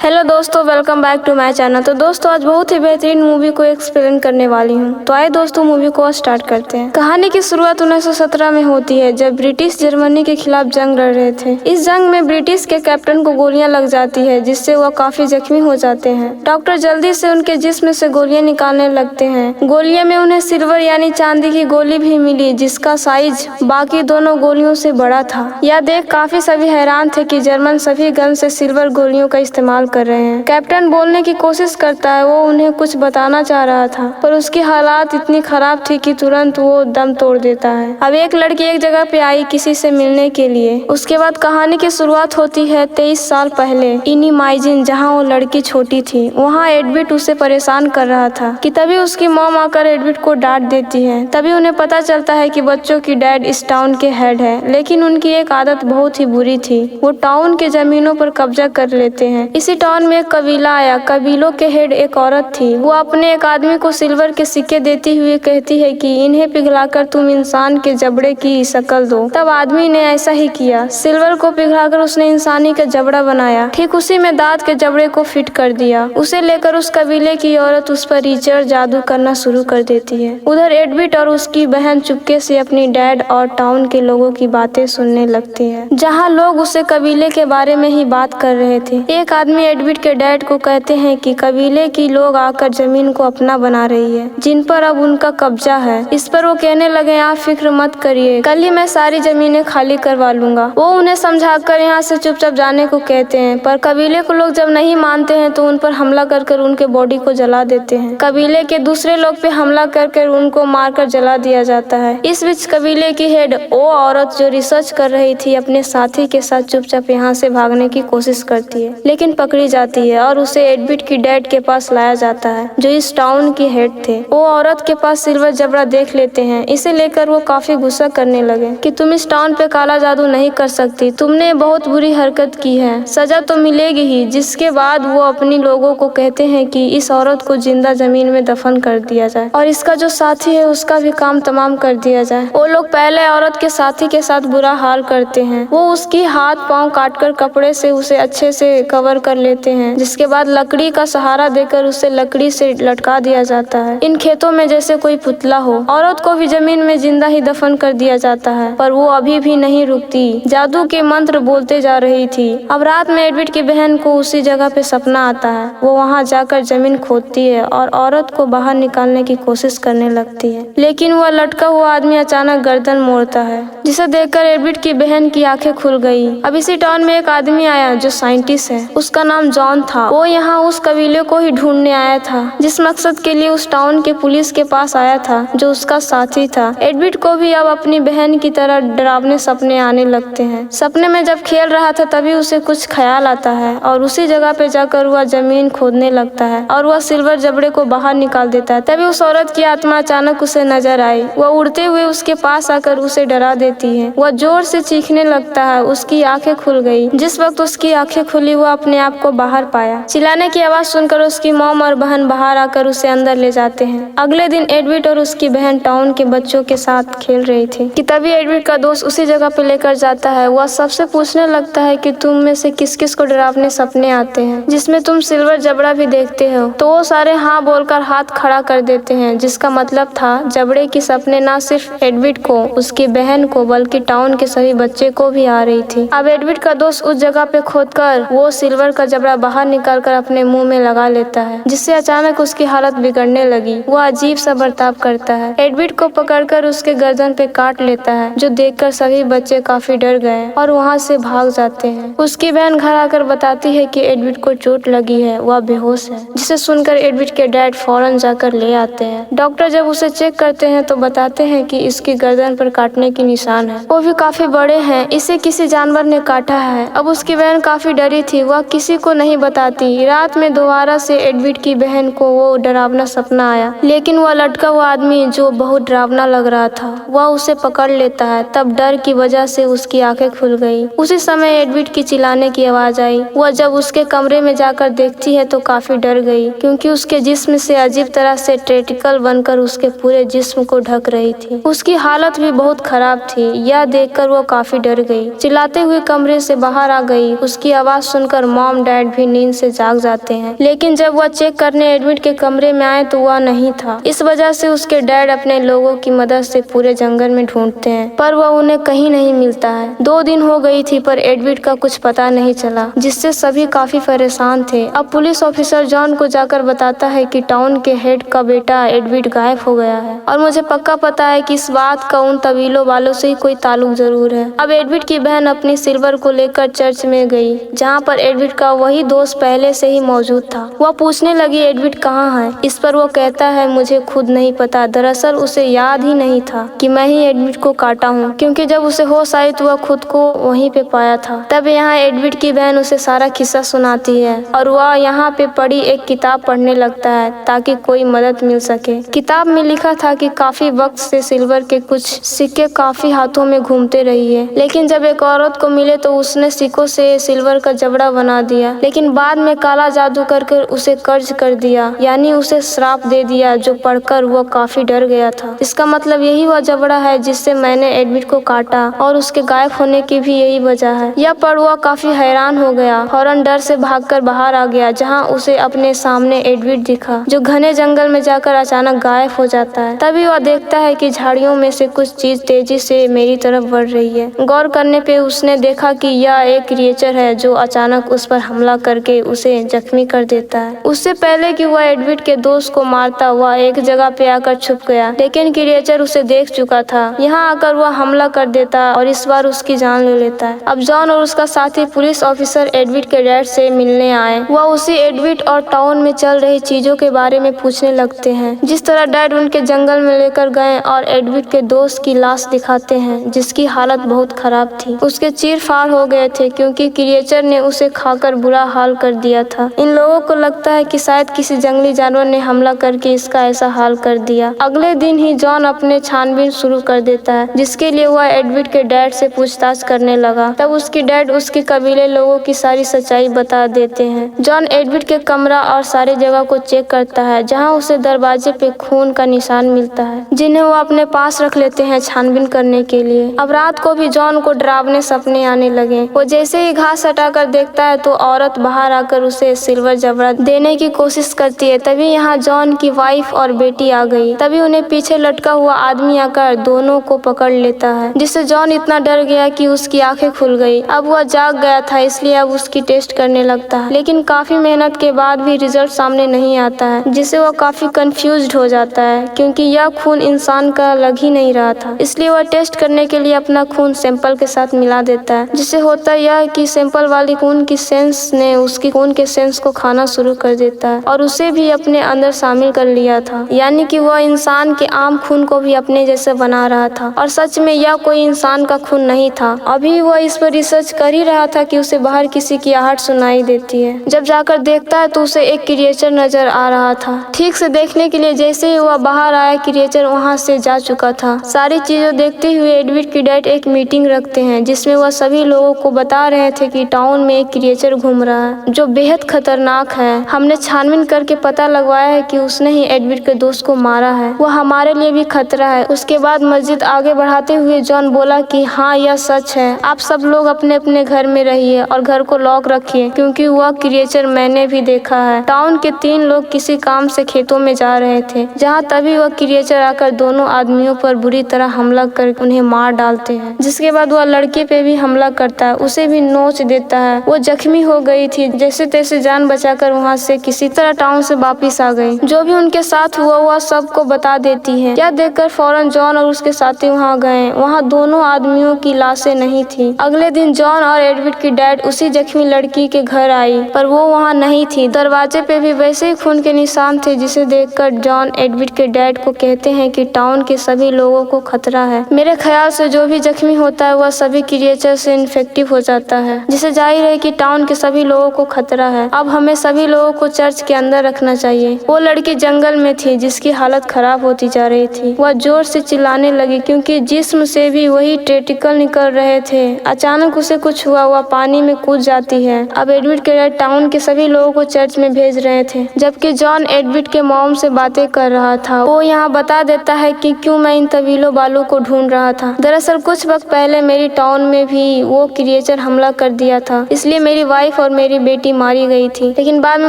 Hello दोस्तों, welcome back to my channel. तो दोस्तों आज बहुत ही बेहतरीन मूवी को एक्सप्लेन करने वाली हूँ। तो आइए दोस्तों मूवी को स्टार्ट करते हैं। कहानी की शुरुआत 1917 में होती है, जब ब्रिटिश जर्मनी के खिलाफ जंग लड़ रहे थे। इस जंग में ब्रिटिश के कैप्टन को गोलियां लग जाती है, जिससे वह काफी जख्मी हो जाते हैं। डॉक्टर जल्दी से उनके जिस्म से गोलियां निकालने लगते हैं। गोलियों में उन्हें सिल्वर यानी चांदी की गोली भी मिली, जिसका साइज बाकी दोनों गोलियों से बड़ा था। यह देख काफी सभी हैरान थे कि जर्मन सभी गन से सिल्वर गोलियों का इस्तेमाल कर रहे हैं। कैप्टन बोलने की कोशिश करता है, वो उन्हें कुछ बताना चाह रहा था, पर उसकी हालात इतनी खराब थी कि तुरंत वो दम तोड़ देता है। अब एक लड़की एक जगह पे आई किसी से मिलने के लिए। उसके बाद कहानी की शुरुआत होती है 23 साल पहले इनिमाइजिन, जहाँ वो लड़की छोटी थी। वहाँ एडविट उसे परेशान कर रहा था कि तभी उसकी मॉम आकर एडविट को डांट देती है। तभी उन्हें पता चलता है कि बच्चों की डैड इस टाउन के हेड है, लेकिन उनकी एक आदत बहुत ही बुरी थी। वो टाउन के जमीनों पर कब्जा कर लेते हैं। इसी टाउन में एक कबीला आया। कबीलों के हेड एक औरत थी। वो अपने एक आदमी को सिल्वर के सिक्के देती हुए कहती है कि इन्हें पिघलाकर तुम इंसान के जबड़े की शक्ल दो। तब आदमी ने ऐसा ही किया। सिल्वर को पिघलाकर उसने इंसानी का जबड़ा बनाया। ठीक उसी में दांत के जबड़े को फिट कर दिया। उसे लेकर उस कबीले की औरत उस पर रीचर जादू करना शुरू कर देती है। उधर एडविट और उसकी बहन चुपके से अपनी डैड और टाउन के लोगों की बातें सुनने लगती है, जहाँ लोग उससे कबीले के बारे में ही बात कर रहे थे। एक आदमी एडविट के डैड को कहते हैं कि कबीले की लोग आकर जमीन को अपना बना रही है, जिन पर अब उनका कब्जा है। इस पर वो कहने लगे, आप फिक्र मत करिए, कल ही मैं सारी जमीनें खाली करवा लूंगा। वो उन्हें समझाकर यहाँ से चुपचाप जाने को कहते हैं, पर कबीले को लोग जब नहीं मानते हैं तो उन पर हमला कर उनके बॉडी को जला देते हैं। कबीले के दूसरे लोग पे हमला कर उनको मारकर जला दिया जाता है। इस बीच कबीले की हेड वो औरत जो रिसर्च कर रही थी, अपने साथी के साथ चुपचाप यहाँ से भागने की कोशिश करती है, लेकिन पकड़ी जाती है और उसे एडविट की डैड के पास लाया जाता है, जो इस टाउन की हेड थे। वो औरत के पास सिल्वर जबड़ा देख लेते हैं। इसे लेकर वो काफी गुस्सा करने लगे कि तुम इस टाउन पे काला जादू नहीं कर सकती, तुमने बहुत बुरी हरकत की है, सजा तो मिलेगी ही। जिसके बाद वो अपनी लोगों को कहते हैं कि इस औरत को जिंदा जमीन में दफन कर दिया जाए और इसका जो साथी है उसका भी काम तमाम कर दिया जाए। वो लोग पहले औरत के साथी के साथ बुरा हाल करते हैं। वो उसकी हाथ पांव काटकर कपड़े से उसे अच्छे से कवर कर लेते हैं, जिसके बाद लकड़ी का सहारा देकर उसे लकड़ी से लटका दिया जाता है, इन खेतों में जैसे कोई पुतला हो। औरत को भी जमीन में जिंदा ही दफन कर दिया जाता है, पर वो अभी भी नहीं रुकती, जादू के मंत्र बोलते जा रही थी। अब रात में एडविट की बहन को उसी जगह पे सपना आता है। वो वहाँ जाकर जमीन खोदती है और औरत को बाहर निकालने की कोशिश करने लगती है, लेकिन वह लटका हुआ आदमी अचानक गर्दन मोड़ता है, जिसे देखकर एडविट की बहन की आंखें खुल गई। अब इसी टाउन में एक आदमी आया जो साइंटिस्ट है। उसका नाम जॉन था। वो यहाँ उस कबीले को ही ढूंढने आया था, जिस मकसद के लिए उस टाउन के पुलिस के पास आया था, जो उसका साथी था। एडविट को भी अब अपनी बहन की तरह डरावने सपने आने लगते हैं। सपने में जब खेल रहा था तभी उसे कुछ ख्याल आता है और उसी जगह पे जाकर वह जमीन खोदने लगता है और वह सिल्वर जबड़े को बाहर निकाल देता है। तभी उस औरत की आत्मा अचानक उसे नजर आई। वह उड़ते हुए उसके पास आकर उसे डरा देती है। वह जोर से चीखने लगता है। उसकी आंखें खुल गई। जिस वक्त उसकी आंखें खुली वह अपने आप को बाहर पाया। चिल्लाने की आवाज सुनकर उसकी मॉम और बहन बाहर आकर उसे अंदर ले जाते हैं। अगले दिन एडविट और उसकी बहन टाउन के बच्चों के साथ खेल रही थी कि तभी एडविट का दोस्त उसी जगह पे लेकर जाता है। वह सबसे पूछने लगता है कि तुम में से किस किस को डरावने सपने आते हैं, जिसमें तुम सिल्वर जबड़ा भी देखते हो। तो वो सारे हाँ बोलकर हाथ खड़ा कर देते हैं, जिसका मतलब था जबड़े की सपने न सिर्फ एडविट को, उसकी बहन को, बल्कि टाउन के सभी बच्चे को भी आ रही थी। अब एडविट का दोस्त उस जगह पे खोदकर वो सिल्वर का जबड़ा बाहर निकालकर अपने मुंह में लगा लेता है, जिससे अचानक उसकी हालत बिगड़ने लगी। वो अजीब सा बर्ताव करता है। एडविट को पकड़कर उसके गर्दन पे काट लेता है, जो देखकर सभी बच्चे काफी डर गए और वहाँ से भाग जाते हैं। उसकी बहन घर आकर बताती है कि एडविट को चोट लगी है, वह बेहोश है, जिसे सुनकर एडविट के डैड फौरन जाकर ले आते हैं। डॉक्टर जब उसे चेक करते हैं तो बताते हैं कि इसकी गर्दन पर काटने की निशान है, वो भी काफी बड़े हैं, इसे किसी जानवर ने काटा है। अब उसकी बहन काफी डरी थी। वह किसी को नहीं बताती। रात में दोबारा से एडविट की बहन को वो डरावना सपना आया, लेकिन वह लटका हुआ आदमी जो बहुत डरावना लग रहा था वह उसे पकड़ लेता है। तब डर की वजह से उसकी आंखें खुल गई। उसी समय एडविट की चिल्लाने की आवाज आई। वह जब उसके कमरे में जाकर देखती है तो काफी डर गई, क्योंकि उसके जिस्म से अजीब तरह से टेंटिकल बनकर उसके पूरे जिस्म को ढक रही थी। उसकी हालत भी बहुत खराब थी। यह देखकर वो काफी डर गई। चिल्लाते हुए कमरे से बाहर आ गई। उसकी आवाज सुनकर मॉम, डैड भी नींद से जाग जाते हैं। लेकिन जब वह चेक करने एडविट के कमरे में आए तो वह नहीं था। इस वजह से उसके डैड अपने लोगों की मदद से पूरे जंगल में ढूंढते हैं, पर वह उन्हें कहीं नहीं मिलता है। 2 दिन हो गई थी पर एडविट का कुछ पता नहीं चला, जिससे सभी काफी परेशान थे। अब पुलिस ऑफिसर जॉन को जाकर बताता है कि टाउन के हेड का बेटा एडविट गायब हो गया है और मुझे पक्का पता है कि इस बात का उन तबीलों वालों से ही कोई ताल्लुक जरूर है। अब एडविट की बहन अपनी सिल्वर को लेकर चर्च में गई, जहाँ पर एडविट का वही दोस्त पहले से ही मौजूद था। वह पूछने लगी एडविट कहाँ है। इस पर वो कहता है मुझे खुद नहीं पता, दरअसल उसे याद ही नहीं था कि मैं ही एडविट को काटा हूँ, क्योंकि जब उसे होश आई तो वह खुद को वहीं पे पाया था। तब यहाँ एडविट की बहन उसे सारा किस्सा सुनाती है और वह यहाँ पे पढ़ी एक किताब पढ़ने लगता है ताकि कोई मदद मिल सके। किताब में लिखा था कि काफी वक्त से सिल्वर के कुछ सिक्के काफी हाथों में घूमते रही है, लेकिन जब एक औरत को मिले तो उसने सिक्कों से सिल्वर का जबड़ा बना दिया, लेकिन बाद में काला जादू करके उसे कर्ज कर दिया, यानी उसे श्राप दे दिया, जो पढ़कर वो काफी डर गया था। इसका मतलब यही वह जबड़ा है जिससे मैंने एडविट को काटा और उसके गायब होने की भी यही वजह है। यह पढ़ वह काफी हैरान हो गया, फौरन डर से भागकर बाहर आ गया, जहाँ उसे अपने सामने एडविट दिखा, जो घने जंगल में जाकर अचानक गायब हो जाता है। तभी वह देखता है कि झाड़ियों में से कुछ चीज तेजी से मेरी तरफ बढ़ रही है। गौर करने पे उसने देखा कि यह एक क्रिएचर है जो अचानक उस पर हमला करके उसे जख्मी कर देता है। उससे पहले कि वह एडविट के दोस्त को मारता, वह एक जगह पे आकर छुप गया, लेकिन क्रिएचर उसे देख चुका था। यहाँ आकर वह हमला कर देता और इस बार उसकी जान ले लेता है। अब जॉन और उसका साथी पुलिस ऑफिसर एडविट के डैड से मिलने आए। वह उसी एडविट और टाउन में चल रही चीजों के बारे में पूछने लगते हैं, जिस तरह डैड उनके जंगल में लेकर गए और एडविट के दोस्त की लाश दिखाते हैं, जिसकी हालत बहुत खराब थी। उसके चीर फाड़ हो गए थे क्योंकि क्रिएचर ने उसे खाकर बुरा हाल कर दिया था। इन लोगों को लगता है कि शायद किसी जंगली जानवर ने हमला करके इसका ऐसा हाल कर दिया। अगले दिन ही जॉन अपने छानबीन शुरू कर देता है, जिसके लिए वह एडविट के डैड से पूछताछ करने लगा। तब उसकी डैड उसके कबीले लोगों की सारी सच्चाई बता देते हैं। जॉन एडविट के कमरा और सारी जगह को चेक करता है, जहां उसे दरवाजे पे खून का निशान मिलता है, जिन्हें वो अपने पास रख लेते हैं छानबीन करने के लिए। अब रात को भी जॉन को डरावने सपने आने लगे। वो जैसे ही घास हटाकर देखता है तो औरत बाहर आकर उसे सिल्वर जबड़ा देने की कोशिश करती है। तभी यहाँ जॉन की वाइफ और बेटी आ गई। तभी उन्हें पीछे लटका हुआ आदमी आकर दोनों को पकड़ लेता है, जिससे जॉन इतना डर गया कि उसकी आंखें खुल गई। अब वह जाग गया था, इसलिए अब उसकी टेस्ट करने लगता है, लेकिन काफी मेहनत के बाद भी रिजल्ट सामने नहीं आता है, जिससे वह काफी कंफ्यूज्ड हो जाता है, क्योंकि यह खून इंसान का लग ही नहीं रहा था। इसलिए वह टेस्ट करने के लिए अपना खून सैंपल के साथ मिला देता है, जिससे होता यह कि सैंपल वाली खून की सेंस ने उसकी खून के सेंस को खाना शुरू कर देता है और उसे भी अपने अंदर शामिल कर लिया था, यानी कि वह इंसान के आम खून को भी अपने जैसे बना रहा था। और सच में यह कोई इंसान का खून नहीं था। अभी वह इस पर रिसर्च कर ही रहा था कि उसे बाहर किसी की आहट सुनाई देती है। जब जाकर देखता है तो उसे एक क्रिएचर नजर आ रहा था। ठीक से देखने के लिए जैसे ही वह बाहर आया, क्रिएचर वहाँ से जा चुका था। सारी चीजें देखते हुए एडविट की डैड एक मीटिंग रखते हैं, जिसमें वह सभी लोगों को बता रहे थे कि टाउन में एक क्रिएचर घूम रहा है जो बेहद खतरनाक है। हमने छानबीन करके पता लगवाया है कि उसने ही एडविट के दोस्त को मारा है। वह हमारे लिए भी खतरा है। उसके बाद मस्जिद आगे बढ़ाते हुए जॉन बोला कि हाँ, यह सच है। आप सब लोग अपने अपने घर में रहिए और घर को लॉक रखिए, क्योंकि वह क्रिएचर मैंने भी देखा है। टाउन के 3 लोग किसी काम से खेतों में जा रहे थे, जहाँ तभी वह क्रिएचर आकर दोनों आदमियों पर बुरी तरह हमला कर उन्हें मार डालते हैं। जिसके बाद वह लड़के पे भी हमला करता है, उसे भी नोच देता है। वो जख्मी हो गई थी, जैसे तैसे जान बचाकर वहाँ से किसी तरह टाउन से वापिस आ गई। जो भी उनके साथ हुआ वह सबको बता देती है। यह देखकर फौरन जॉन और उसके साथी वहाँ गए। वहाँ दोनों आदमियों की लाशें नहीं थी। अगले दिन जॉन और एडविट की डैड उसी जख्मी लड़की के घर आई, पर वो वहाँ नहीं थी। दरवाजे पे भी वैसे ही खून के निशान थे, जिसे देखकर जॉन एडविट के डैड को कहते हैं कि टाउन के सभी लोगों को खतरा है। मेरे ख्याल से जो भी जख्मी होता है वह सभी क्रिएचर से इन्फेक्टिव हो जाता है, जिसे जाहिर है कि टाउन के सभी लोगों को खतरा है। अब हमें सभी लोगों को चर्च के अंदर रखना चाहिए। वो लड़की जंगल में थी, जिसकी हालत खराब होती जा रही थी। वह जोर से चिल्लाने लगी, क्योंकि जिस्म से भी वही टेंटिकल निकल रहे थे। अचानक उसे कुछ हुआ, वह पानी में कूद जाती है। अब एडविट के डैड टाउन के सभी लोगों को चर्च में भेज रहे थे, जबकि जॉन एडविट के मॉम से बातें कर रहा था। वो यहाँ बता देता है कि क्यों मैं इन तबीलों वालों को ढूंढ रहा था। दरअसल कुछ वक्त पहले मेरी टाउन में भी वो क्रिएचर हमला कर दिया था, इसलिए मेरी वाइफ और मेरी बेटी मारी गई थी, लेकिन बाद में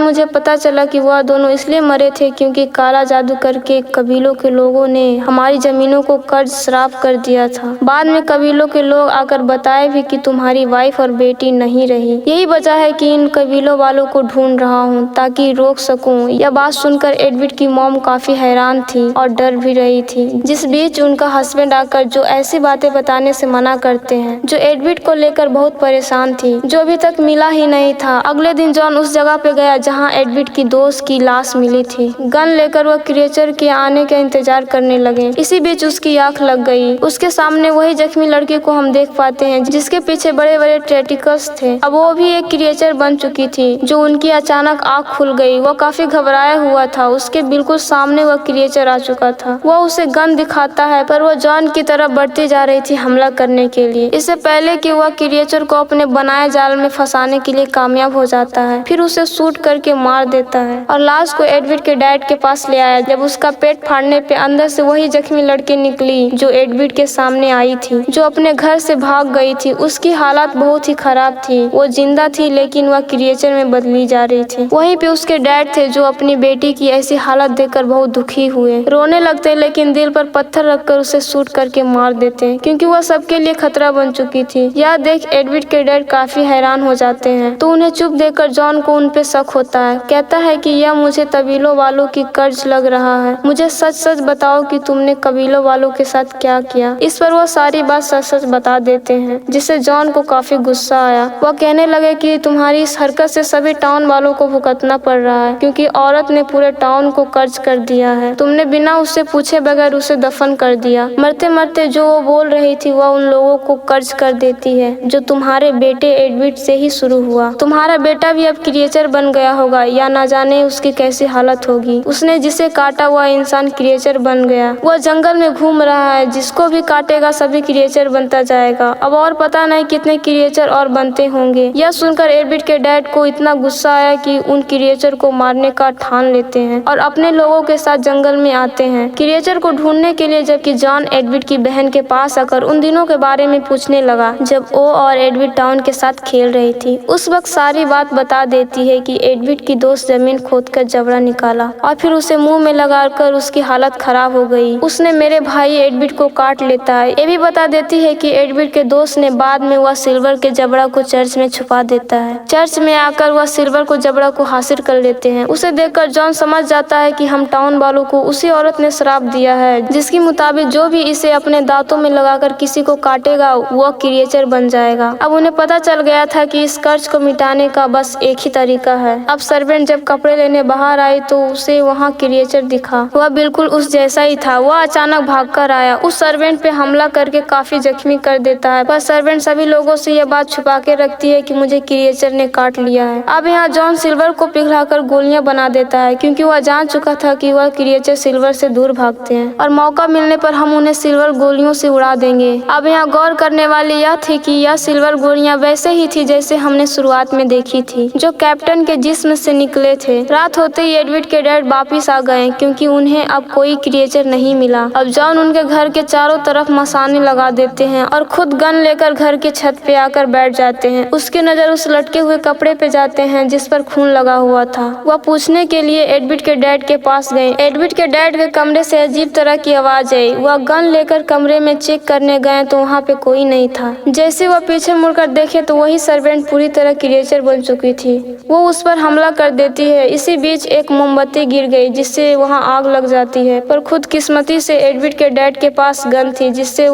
मुझे पता चला कि वह दोनों इसलिए मरे थे क्योंकि काला जादू करके कबीलों के लोगों ने हमारी जमीनों को कर्ज श्राप कर दिया था। बाद में कबीलों के लोग आकर बताए भी कि तुम्हारी वाइफ और बेटी नहीं रही। यही वजह है कि इन कबीलों वालों को ढूंढ रहा हूँ ताकि रोक सकूं। यह बात सुनकर एडविड की मॉम काफी हैरान थी और डर भी रही थी। जिस बीच उनका हस्बैंड आकर जो ऐसी बातें बताने से मना करते हैं जो एडविड को लेकर बहुत परेशान थी, जो अभी तक मिला ही नहीं था। अगले दिन जॉन उस जगह पे गया जहाँ एडविड की दोस्त की लाश मिली थी। गन लेकर वह क्रिएचर के आने का इंतजार करने लगे। इसी बीच उसकी आंख लग गई। उसके सामने वही जख्मी लड़की को हम देख पाते हैं जिसके पीछे बड़े बड़े टेंटिकल्स थे। अब वो भी एक क्रिएचर बन चुकी थी जो उनकी अचानक आंख खुल गई। वह काफी घबराया हुआ था। उसके बिल्कुल सामने वह क्रिएचर आ चुका था। वह उसे गन दिखाता है पर वह जॉन की तरफ बढ़ती जा रही थी हमला करने के लिए, इससे पहले कि वह क्रिएचर को अपने बनाए जाल में फंसाने के लिए कामयाब हो जाता है। फिर उसे शूट करके मार देता है और लाश को एडविड के डैड के पास ले आया। जब उसका पेट फाड़ने पे अंदर से वही जख्मी लड़की निकली जो एडविड के सामने आई थी, जो अपने घर से भाग गई थी। उसकी हालत बहुत ही खराब थी। वो जिंदा थी लेकिन वह क्रिएचर में बदली जा रही थी। वहीं पे उसके डैड थे जो अपनी बेटी की ऐसी हालत देखकर बहुत दुखी हुए, रोने लगते लेकिन दिल पर पत्थर रखकर उसे शूट करके मार देते क्योंकि वह सबके लिए खतरा बन चुकी थी। यह देख एडविड के डैड काफी हैरान हो जाते हैं तो उन्हें चुप देखकर जॉन को उन पे शक होता है। कहता है कि यह मुझे कबीलों वालों की कर्ज लग रहा है। मुझे सच सच बताओ कि तुमने कबीलों वालों के साथ क्या किया। इस पर वह सारी बात सच सच बता देते हैं जिससे जॉन को काफी गुस्सा आया। वह कहने लगे कि तुम्हारी इस हरकत से सभी टाउन वालों को भुगतना पड़ रहा है क्योंकि औरत ने पूरे टाउन को कर्ज कर दिया है। तुमने बिना उससे पूछे बगैर उसे दफन कर दिया। मरते मरते जो वो बोल रही थी वह उन लोगों को कर्ज कर देती है जो तुम्हारे बेटे एडविड से ही शुरू हुआ। तुम्हारा बेटा भी अब क्रिएचर बन गया होगा या ना जाने उसकी कैसी हालत होगी। उसने जिसे काटा वह इंसान क्रिएचर बन गया। वह जंगल में घूम रहा है, जिसको भी काटेगा सभी क्रिएचर बनता जाएगा। अब और पता नहीं कितने क्रिएचर और बनते होंगे। यह सुनकर एडविड के डैड को इतना गुस्सा आया कि उन क्रिएचर को मारने का ठान लेते हैं और अपने लोगों के साथ जंगल में आते हैं क्रिएचर को ढूंढने के लिए। जबकि जॉन एडविड की बहन के पास आकर उन दिनों के बारे में पूछने लगा जब वो और एडविड टाउन के साथ खेल रही थी। उस वक्त सारी बात बता देती है कि एडविड की दोस्त जमीन खोदकर जबड़ा निकाला और फिर उसे मुंह में लगाकर उसकी हालत खराब हो गई। उसने मेरे भाई एडविड को काट लेता है। ये भी बता देती है कि एडविड के दोस्त ने बाद में वह सिल्वर के जबड़ा को चर्च में छुपा देता है। चर्च में आकर वह सिल्वर को जबड़ा को हासिल कर लेते हैं। उसे देखकर जॉन समझ जाता है कि हम टाउन वालों को उसी औरत ने श्राप दिया है जिसके मुताबिक जो भी इसे अपने दांतों में लगाकर किसी को काटेगा वह क्रिएचर बन जाएगा। अब उन्हें पता चल गया था कि इस कर्ज को मिटाने का बस एक ही तरीका है। अब सर्वेंट जब कपड़े लेने बाहर आई तो उसे वहाँ क्रिएचर दिखा। वह बिल्कुल उस जैसा ही था। वह अचानक भागकर आया, उस सर्वेंट पे हमला करके काफी जख्मी कर देता है। पर सर्वेंट सभी लोगों से यह बात छुपा के रखती है कि मुझे क्रिएचर ने काट लिया है। अब यहाँ जॉन सिल्वर को पिघलाकर गोलियां बना देता है क्योंकि वह जान चुका था कि वह क्रिएचर सिल्वर से दूर भागते हैं और मौका मिलने पर हम उन्हें सिल्वर गोलियों से उड़ा देंगे। अब यहाँ गौर करने वाली यह थी कि यह सिल्वर गोलियां वैसे ही थी जैसे हमने शुरुआत में देखी थी, जो कैप्टन के जिस्म से निकले थे। रात होते ही एडविड के डैड वापिस आ गए क्योंकि उन्हें अब कोई क्रिएचर नहीं मिला। अब जॉन उनके घर के चारों तरफ मसाने लगा देते हैं और खुद गन लेकर घर की छत पे आकर बैठ जाते हैं। उसकी नजर उस लटके हुए कपड़े पे जाते हैं जिस पर खून लगा हुआ था। वह पूछने के लिए एडविड के डैड के पास गए। एडविड के डैड के कमरे से अजीब तरह की आवाज आई। वह गन लेकर कमरे में चेक करने गए तो वहाँ पे कोई नहीं था। जैसे वह पीछे मुड़कर देखे तो वही सर्वेंट पूरी तरह क्रिएचर बन चुकी थी। वो उस पर हमला कर देती है। इसी बीच एक मोमबत्ती गिर गई जिससे वहाँ आग लग जाती है, पर खुद किस्मती से एडविड के डैड के पास गन थी जिससे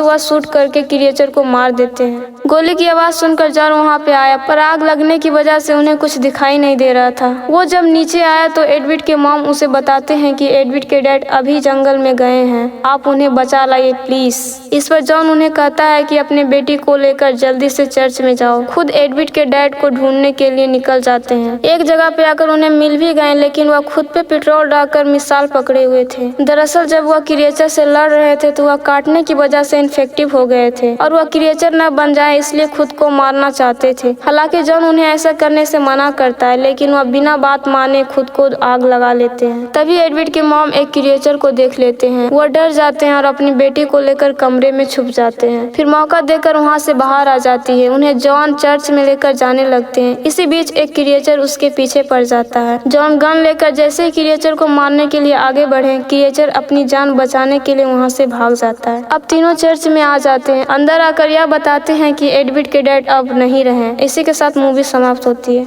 वह शूट करके क्रिएचर को मार देते हैं। गोली की आवाज सुनकर जॉन वहाँ पे आया, पर आग लगने की वजह से उन्हें कुछ दिखाई नहीं दे रहा था। वो जब नीचे आया तो एडविड के मॉम उसे बताते हैं कि एडविड के डैड अभी जंगल में गए हैं, आप उन्हें बचा लाइए प्लीज। इस पर जॉन उन्हें कहता है कि अपने बेटी को लेकर जल्दी से चर्च में जाओ। खुद एडविड के डैड को ढूंढने के लिए निकल जाते हैं। एक जगह पे आकर उन्हें मिल भी गए लेकिन वह खुद पे पेट्रोल डालकर मिसाल पकड़े हुए थे। दरअसल जब वह क्रिएचर से लड़ रहे थे तो वह काटने की वजह से इन्फेक्टिव हो गए थे और वह क्रिएचर न बन जाए इसलिए खुद को मारना चाहते थे। हालांकि जॉन उन्हें ऐसा करने से मना करता है लेकिन वह बिना बात माने खुद को आग लगा लेते हैं। तभी एडविड के मॉम एक क्रिएचर को देख लेते हैं। वह डर जाते हैं और अपनी बेटी को लेकर कमरे में छुप जाते हैं। फिर मौका देकर वहाँ से बाहर आ जाती है। उन्हें जॉन चर्च में लेकर जाने लगते हैं। इसी बीच एक क्रिएचर उसके पीछे पड़ जाता है। जॉन गन लेकर जैसे ही क्रिएचर को मारने के लिए आगे बढ़े, क्रिएचर अपनी जान बचाने के लिए वहां से भाग जाता है। अब तीनों चर्च में आ जाते हैं। अंदर आकर यह बताते हैं कि एडविड के डैड अब नहीं रहे। इसी के साथ मूवी समाप्त होती है।